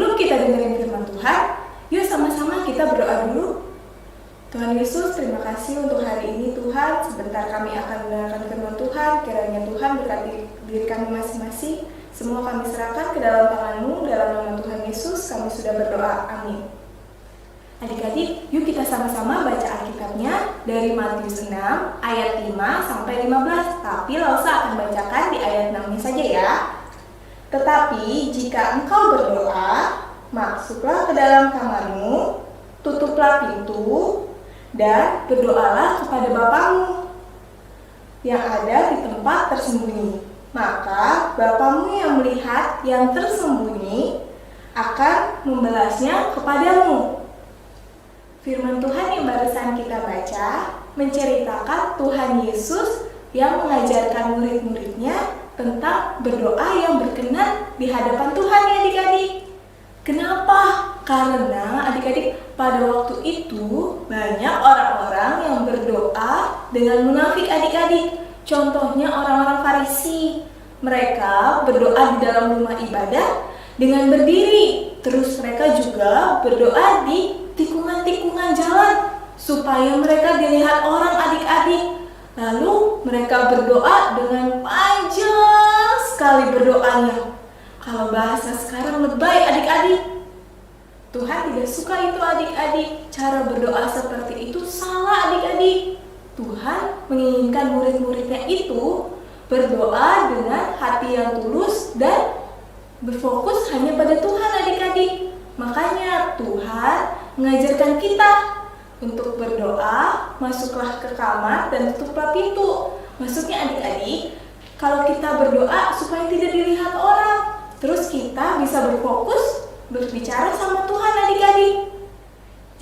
Sebelum kita dengerin firman Tuhan, yuk sama-sama kita berdoa dulu. Tuhan Yesus, terima kasih untuk hari ini Tuhan. Sebentar kami akan mendengarkan firman Tuhan. Kiranya Tuhan berkati diri kami masing-masing. Semua kami serahkan ke dalam tangan-Mu. Dalam nama Tuhan Yesus kami sudah berdoa. Amin. Adik-adik, yuk kita sama-sama baca Alkitabnya dari Matius 6 ayat 5 sampai 15. Tapi Lausa akan bacakan di ayat 6-nya saja ya. Tetapi jika engkau berdoa, masuklah ke dalam kamarmu, tutuplah pintu, dan berdoalah kepada Bapamu yang ada di tempat tersembunyi. Maka Bapamu yang melihat yang tersembunyi akan membalasnya kepadamu. Firman Tuhan yang barusan kita baca menceritakan Tuhan Yesus yang mengajarkan murid-muridnya tentang berdoa yang berkenan di hadapan Tuhan ya adik-adik. Kenapa? Karena adik-adik pada waktu itu banyak orang-orang yang berdoa dengan munafik adik-adik. Contohnya orang-orang Farisi. Mereka berdoa di dalam rumah ibadah dengan berdiri. Terus mereka juga berdoa di tikungan-tikungan jalan supaya mereka dilihat orang adik-adik. Lalu mereka berdoa dengan panjang sekali berdoanya. Kalau bahasa sekarang lebay adik-adik. Tuhan tidak suka itu adik-adik. Cara berdoa seperti itu salah adik-adik. Tuhan menginginkan murid-muridnya itu berdoa dengan hati yang tulus dan berfokus hanya pada Tuhan adik-adik. Makanya Tuhan mengajarkan kita untuk berdoa, masuklah ke kamar dan tutuplah pintu. Maksudnya adik-adik, kalau kita berdoa supaya tidak dilihat orang, terus kita bisa berfokus berbicara sama Tuhan adik-adik.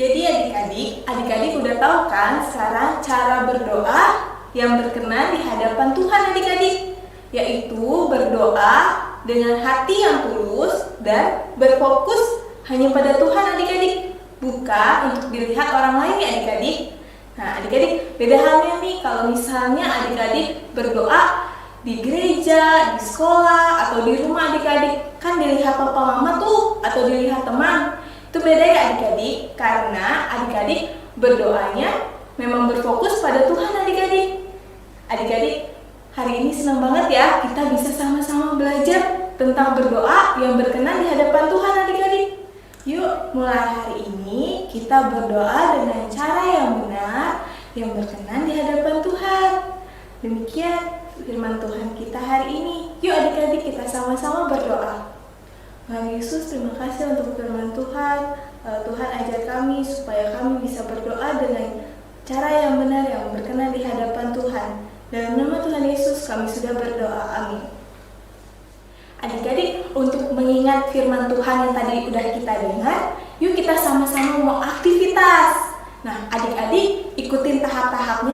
Jadi adik-adik udah tahu kan sekarang cara berdoa yang berkenan di hadapan Tuhan adik-adik, yaitu berdoa dengan hati yang tulus dan berfokus hanya pada Tuhan adik-adik, bukan untuk dilihat orang lain ya adik-adik. Nah adik-adik, beda halnya nih kalau misalnya adik-adik berdoa di gereja, di sekolah, atau di rumah adik-adik. Kan dilihat papa mama tuh, atau dilihat teman. Itu beda ya adik-adik, karena adik-adik berdoanya memang berfokus pada Tuhan adik-adik. Adik-adik, hari ini senang banget ya kita bisa sama-sama belajar tentang berdoa yang berkenan di hadapan Tuhan adik-adik. Yuk, mulai hari ini kita berdoa dengan cara yang benar, yang berkenan di hadapan Tuhan. Demikian firman Tuhan kita hari ini. Yuk adik-adik kita sama-sama berdoa. Tuhan Yesus, terima kasih untuk firman Tuhan. Tuhan ajar kami supaya kami bisa berdoa dengan cara yang benar, yang berkenan di hadapan Tuhan. Dalam nama Tuhan Yesus kami sudah berdoa. Amin. Adik-adik, untuk mengingat firman Tuhan yang tadi udah kita dengar, yuk kita sama-sama mau aktivitas. Nah, adik-adik ikutin tahap-tahapnya.